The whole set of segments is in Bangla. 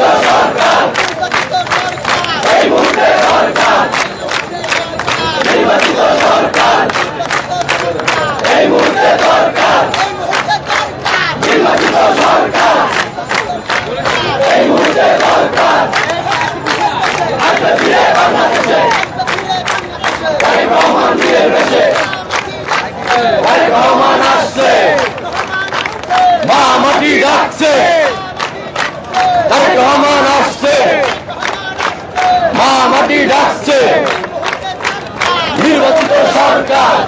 নির্বাচিত সরকার এই মুহূর্তে দরকার, নির্বাচিত সরকার এই মুহূর্তে দরকার, নির্বাচিত সরকার এই মুহূর্তে দরকার, নির্বাচিত সরকার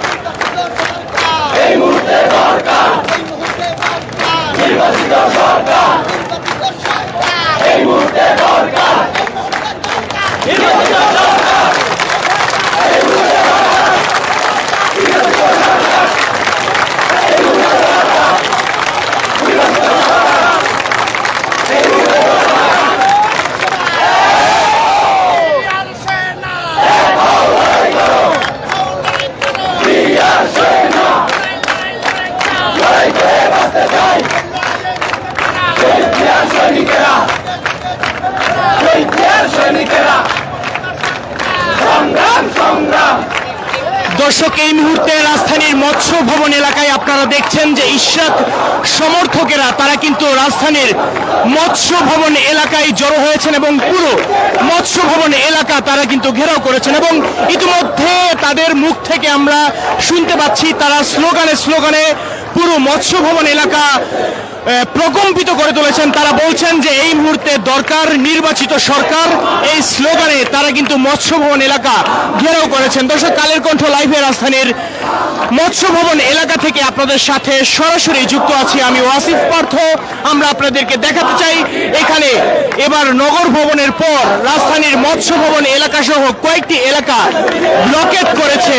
এই মুহূর্তে দরকার, নির্বাচিত সরকার এই মুহূর্তে দরকার। দর্শক, এই মুহূর্তে রাজধানীর মৎস্য ভবন এলাকায় আপনারা দেখছেন যে ইশরাক সমর্থকেরা তারা কিন্তু রাজধানীর মৎস্য ভবন এলাকায় জড়ো হয়েছেন এবং পুরো মৎস্য ভবন এলাকা তারা কিন্তু ঘেরাও করেছেন এবং ইতিমধ্যে তাদের মুখ থেকে আমরা শুনতে পাচ্ছি তারা স্লোগানে পুরো মৎস্য ভবন এলাকা প্রকম্পিত করে তুলেছেন। তারা বলছেন যে এই মুহূর্তে দরকার নির্বাচিত সরকার, এই স্লোগানে তারা কিন্তু মৎস্য ভবন এলাকা ঘেরাও করেছেন। দর্শক, কালের কণ্ঠ লাইভে রাজধানীর মৎস্য ভবন এলাকা থেকে আপনাদের সাথে সরাসরি যুক্ত আছি আমি ওয়াসিফ পার্থ। আমরা আপনাদেরকে দেখাতে চাই এখানে এবার নগর ভবনের পর রাজধানীর মৎস্য ভবন এলাকা সহ কয়েকটি এলাকা ব্লকেট করেছে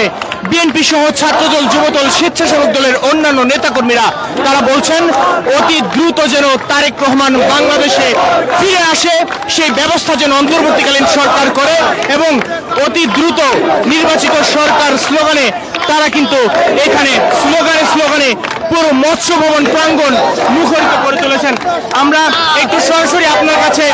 বিএনপি সহ ছাত্রদল, যুবদল, স্বেচ্ছাসেবক দলের অন্যান্য নেতাকর্মীরা। তারা বলছেন অতি দ্রুত যেন তারেক রহমান বাংলাদেশে ফিরে আসে, সেই ব্যবস্থা যেন অন্তর্বর্তীকালীন সরকার করে এবং অতি দ্রুত নির্বাচিত সরকার স্লোগানে তারা কিন্তু এখানে স্লোগানে পুরো মৎস্য ভবন প্রাঙ্গণ মুখরিত করে তুলেছেন। আমরা একটু সরাসরি আপনার কাছে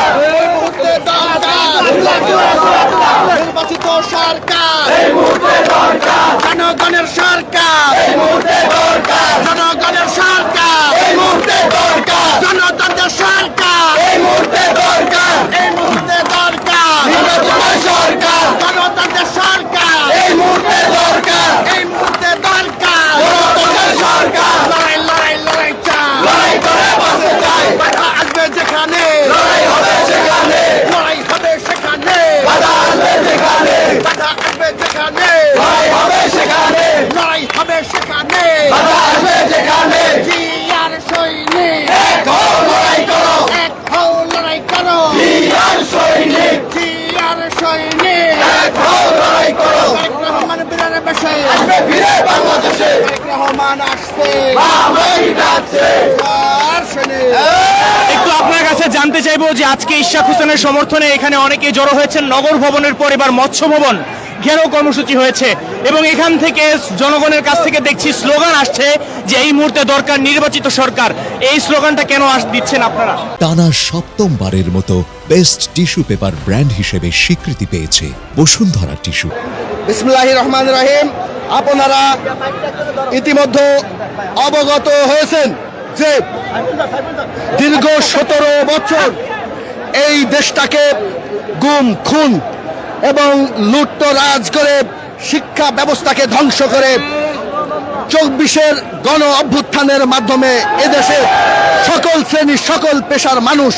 নির্বাচিত সরকার এই মুহূর্তে দরকার, জনগণের সরকার এই মুহূর্তে দরকার, জনগণের সরকার এই মুহূর্তে দরকার, জনগণের সরকার এই মুহূর্তে দরকার, এই মুহূর্তে দরকার, নির্বাচিত সরকার, জনগণের সরকার এই মুহূর্তে দরকার, এই মুহূর্তে দরকার, জনগণের সরকার। লড়াই লড়াই লড়াই চাই, লড়াই করে বাঁচতে চাই, বাধা আসবে যেখানে লড়াই হবে সেখানে, লড়াই হবে সেখানে, বাধা আসবে যেখানে, বাধা আসবে যেখানে, লড়াই হবে সেখানে, লড়াই হবে সেখানে, বাধা আসবে যেখানে। জিয়ার সৈনিক এক হও লড়াই করো, এক হও লড়াই করো, জিয়ার সৈনিক, জিয়ার সৈনিক এক হও লড়াই করো। তারেক রহমান বিরারে বেশে আসবে ফিরে বাংলাদেশে, তারেক রহমান আসছে আমরাই ডাকছে জিয়ার সৈনিক। একটু আপনার কাছে জানতে চাইবো যে আজকে ইশরাক হোসেনের সমর্থনে এখানে অনেকে জড়ো হয়েছেন নগর ভবনের পর এবার মৎস্য ভবন ঘেরাও কর্মসূচি হয়েছে এবং এখান থেকে জনগণের কাছ থেকে দেখছি স্লোগান আসছে যে এই মুহূর্তে দরকার নির্বাচিত সরকার। এই স্লোগানটা কেন দিচ্ছেন আপনারা? টানা সপ্তমবারের মতো বেস্ট টিস্যু পেপার ব্র্যান্ড হিসেবে স্বীকৃতি পেয়েছে বসুন্ধরা টিস্যু। বিসমিল্লাহির রহমানির রহিম। আপনারা ইতিমধ্যে অবগত হয়েছেন যে দীর্ঘ 17 বছর এই দেশটাকে গুম, খুন এবং লুটতরাজ করে শিক্ষা ব্যবস্থাকে ধ্বংস করে 24-এর গণ অভ্যুত্থানের মাধ্যমে এদেশে সকল শ্রেণী সকল পেশার মানুষ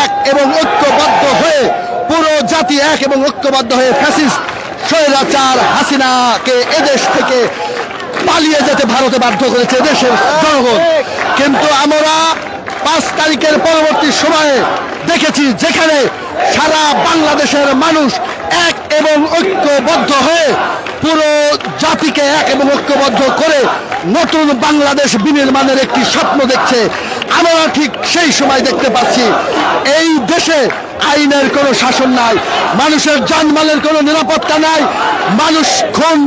এক এবং ঐক্যবদ্ধ হয়ে, পুরো জাতি এক এবং ঐক্যবদ্ধ হয়ে ফ্যাসিস্ট স্বৈরাচার হাসিনাকে এদেশ থেকে পালিয়ে যেতে ভারতে বাধ্য করেছে দেশের জনগণ। কিন্তু আমরা 5 তারিখের পরবর্তী সময়ে দেখেছি যেখানে সারা বাংলাদেশের মানুষ এক এবং ঐক্যবদ্ধ হয়ে পুরো জাতিকে এক এবং ঐক্যবদ্ধ করে নতুন বাংলাদেশ বিনির্মাণের একটি স্বপ্ন দেখছে। আমরা ঠিক সেই সময় দেখতে পাচ্ছি এই দেশে আইনের কোনো শাসন নাই, মানুষের জানমালের কোনো নিরাপত্তা নাই, মানুষ খুন,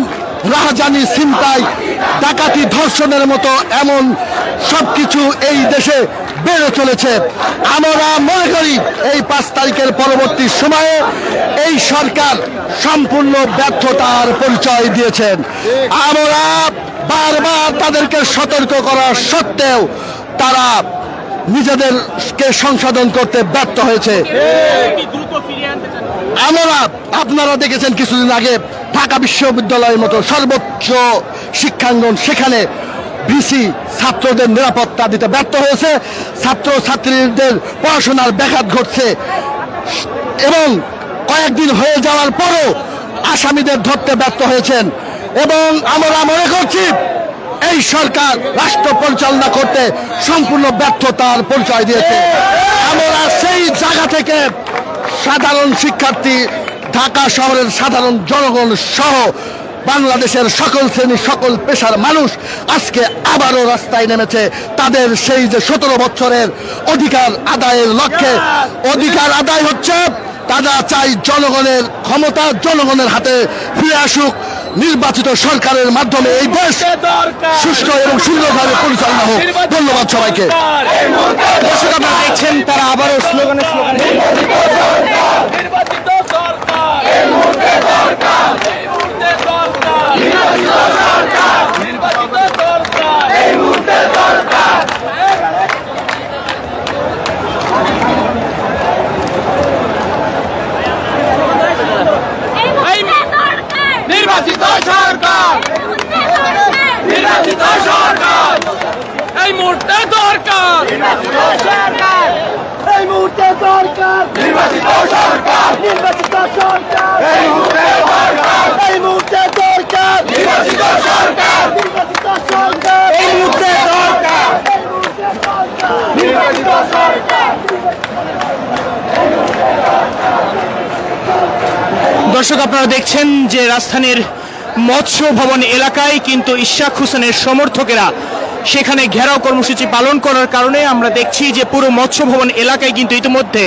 রাহাজানি, ছিনতাই ডাকাতি ধর্ষণের মতো এমন সবকিছু এই দেশে বেড়ে চলেছে। আমরা মনে করি এই 5 তারিখের পরবর্তী সময়ে এই সরকার সম্পূর্ণ ব্যর্থতার পরিচয় দিয়েছেন। আমরা বারবার তাদেরকে সতর্ক করা সত্ত্বেও তারা নিজেদেরকে সংশোধন করতে ব্যর্থ হয়েছে। আমরা আপনারা দেখেছেন কিছুদিন আগে ঢাকা বিশ্ববিদ্যালয়ের মতো সর্বোচ্চ শিক্ষাঙ্গন, সেখানে ভিসি ছাত্রদের নিরাপত্তা দিতে ব্যর্থ হয়েছে, ছাত্র ছাত্রীদের পড়াশোনার ব্যাঘাত ঘটছে এবং কয়েকদিন হয়ে যাওয়ার পরও আসামিদের ধরতে ব্যর্থ হয়েছেন। এবং আমরা মনে করছি এই সরকার রাষ্ট্র পরিচালনা করতে সম্পূর্ণ ব্যর্থতার পরিচয় দিয়েছে। আমরা সেই জায়গা থেকে সাধারণ শিক্ষার্থী, ঢাকা শহরের সাধারণ জনগণ সহ বাংলাদেশের সকল শ্রেণী সকল পেশার মানুষ আজকে আবারও রাস্তায় নেমেছে তাদের সেই যে 17 বছরের অধিকার আদায়ের লক্ষ্যে। অধিকার আদায় হচ্ছে, তারা চাই জনগণের ক্ষমতা জনগণের হাতে ফিরে আসুক, নির্বাচিত সরকারের মাধ্যমে এই দেশ সুষ্ঠু এবং সুন্দরভাবে পরিচালনা হোক। ধন্যবাদ সবাইকে। দর্শক আপনারা দেখছেন তারা আবারও স্লোগানে নির্বাচিত সরকার, নির্বাচিত সরকার, এই মুহূর্তে দরকার, নির্বাচিত সরকার, এই মুহূর্তে দরকার, নির্বাচিত সরকার, নির্বাচিত সরকার, এই মুহূর্তে দরকার, এই মুহূর্তে দরকার, নির্বাচিত সরকার, নির্বাচিত সরকার, এই মুহূর্তে দরকার, এই মুহূর্তে দরকার, নির্বাচিত সরকার। দর্শক আপনারা দেখছেন যে রাজধানীর মৎস্য ভবন এলাকায় কিন্তু ইশরাক হোসেনের সমর্থকেরা সেখানে ঘেরাও কর্মসূচি পালন করার কারণে আমরা দেখছি যে পুরো মৎস্য ভবন এলাকায় কিন্তু ইতিমধ্যে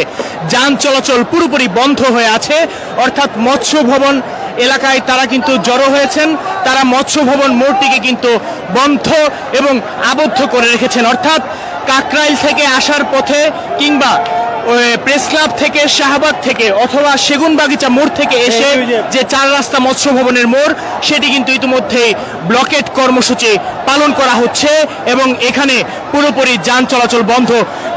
যান চলাচল পুরোপুরি বন্ধ হয়ে আছে। অর্থাৎ মৎস্য ভবন এলাকায় তারা কিন্তু জড়ো হয়েছেন, তারা মৎস্য ভবন মোড়টিকে কিন্তু বন্ধ এবং আবদ্ধ করে রেখেছেন। অর্থাৎ কাকরাইল থেকে আসার পথে কিংবা প্রেস ক্লাব থেকে, শাহবাগ থেকে অথবা সেগুনবাগিচা মোড় থেকে এসে যে 4 রাস্তা মৎস্য ভবনের মোড়, সেটি কিন্তু ইতিমধ্যেই ব্লকেট কর্মসূচি পালন করা হচ্ছে এবং এখানে পুরোপুরি যান চলাচল বন্ধ।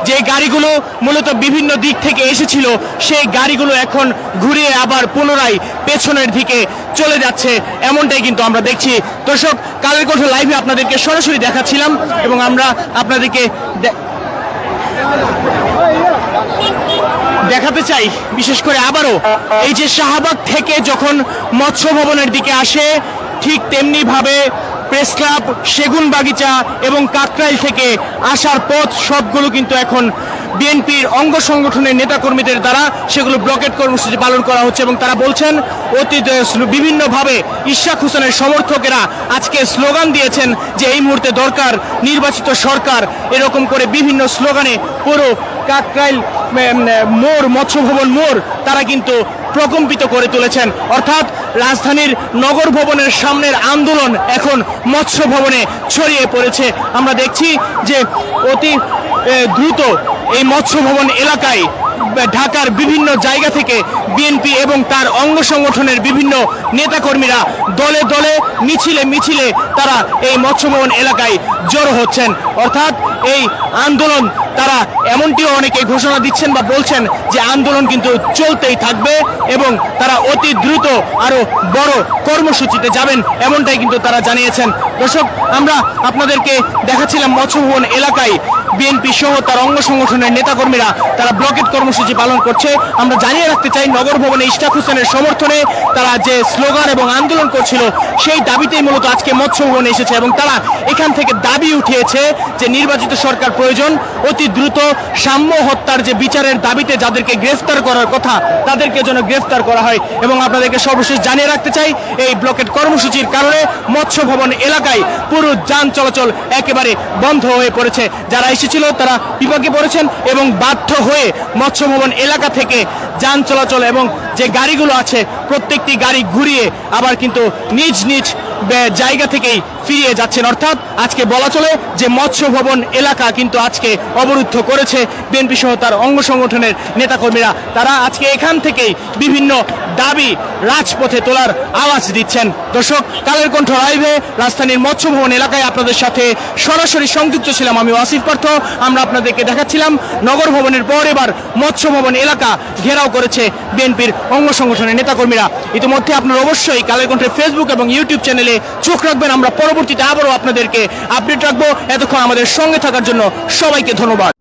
যে গাড়িগুলো মূলত বিভিন্ন দিক থেকে এসেছিল সেই গাড়িগুলো এখন ঘুরিয়ে আবার পুনরায় পেছনের দিকে চলে যাচ্ছে, এমনটাই কিন্তু আমরা দেখছি। দর্শক, কালের কণ্ঠ লাইভে আপনাদেরকে সরাসরি দেখাচ্ছিলাম এবং আমরা আপনাদেরকে দেখাতে চাই বিশেষ করে আবারও এই যে শাহবাগ থেকে যখন মৎস্য ভবনের দিকে আসে ঠিক তেমনি ভাবে প্রেস ক্লাব, সেগুনবাগিচা এবং কাকরাইল থেকে আসার পথ সবগুলো কিন্তু এখন বিএনপির অঙ্গ সংগঠনের নেতাকর্মীদের দ্বারা সেগুলো ব্লকেট কর্মসূচি পালন করা হচ্ছে এবং তারা বলছেন অতীতে বিভিন্নভাবে ইশরাক হোসেনের সমর্থকেরা আজকে স্লোগান দিয়েছেন যে এই মুহূর্তে দরকার নির্বাচিত সরকার, এরকম করে বিভিন্ন স্লোগানে পুরো কাকরাইল মোড়, মৎস্য ভবন মোড় তারা কিন্তু প্রকম্পিত করে তুলেছেন। অর্থাৎ রাজধানীর নগর ভবনের সামনের আন্দোলন এখন মৎস্য ভবনে ছড়িয়ে পড়েছে। আমরা দেখছি যে অতি দ্রুত এই মৎস্য ভবন এলাকায় ঢাকার বিভিন্ন জায়গা থেকে বিএনপি এবং তার অঙ্গ সংগঠনের বিভিন্ন নেতাকর্মীরা দলে দলে, মিছিলে মিছিলে তারা এই মৎস্য ভবন এলাকায় জড়ো হচ্ছেন। অর্থাৎ এই আন্দোলন তারা এমনটিও অনেকে ঘোষণা দিচ্ছেন বা বলছেন যে আন্দোলন কিন্তু চলতেই থাকবে এবং তারা অতি দ্রুত আরো বড় কর্মসূচিতে যাবেন, এমনটাই কিন্তু তারা জানিয়েছেন। দর্শক, আমরা আপনাদেরকে দেখাচ্ছিলাম মৎস্য ভবন এলাকায় বিএনপি সহ তার অঙ্গ সংগঠনের নেতাকর্মীরা তারা ব্লকেট কর্মসূচি পালন করছে। আমরা জানিয়ে রাখতে চাই নগর ভবনে ইশরাক হোসেনের সমর্থনে তারা যে স্লোগান এবং আন্দোলন করছিল সেই দাবিতেই মূলত আজকে মৎস্য ভবনে এসেছে এবং তারা এখান থেকে দাবি উঠিয়েছে যে নির্বাচিত সরকার প্রয়োজন, অতি দ্রুত সাম্য হত্যার যে বিচারের দাবিতে যাদেরকে গ্রেফতার করার কথা তাদেরকে যেন গ্রেফতার করা হয়। এবং আপনাদেরকে সর্বশেষ জানিয়ে রাখতে চাই এই ব্লকেট কর্মসূচির কারণে মৎস্য ভবন এলাকায় পুরো যান চলাচল একেবারে বন্ধ হয়ে পড়েছে। যারা এসেছিল তারা বিপাকে পড়েছেন এবং বাধ্য হয়ে মৎস্য ভবন এলাকা থেকে যান চলাচল এবং যে গাড়িগুলো আছে প্রত্যেকটি গাড়ি ঘুরিয়ে আবার কিন্তু নিজ নিজ জায়গা থেকেই ফিরিয়ে যাচ্ছেন। অর্থাৎ আজকে বলা চলে যে মৎস্য ভবন এলাকা কিন্তু আজকে অবরুদ্ধ করেছে বিএনপি সহ তার অঙ্গ সংগঠনের নেতাকর্মীরা। তারা আজকে এখান থেকেই বিভিন্ন দাবি রাজপথে তোলার আওয়াজ দিচ্ছেন। দর্শক, কালের কণ্ঠ লাইভে রাজধানীর মৎস্য ভবন এলাকায় আপনাদের সাথে সরাসরি সংযুক্ত ছিলাম আমি ওয়াসিফ পার্থ। আমরা আপনাদেরকে দেখাচ্ছিলাম নগর ভবনের পর এবার মৎস্য ভবন এলাকা ঘেরাও করেছে বিএনপির অঙ্গ সংগঠনের নেতাকর্মীরা। ইতিমধ্যে আপনারা অবশ্যই কালের কণ্ঠের ফেসবুক এবং ইউটিউব চ্যানেলে চোখ রাখবেন। আমরা পরবর্তীতে আবারও আপনাদেরকে আপডেট রাখবো। এতক্ষণ আমাদের সঙ্গে থাকার জন্য সবাইকে ধন্যবাদ।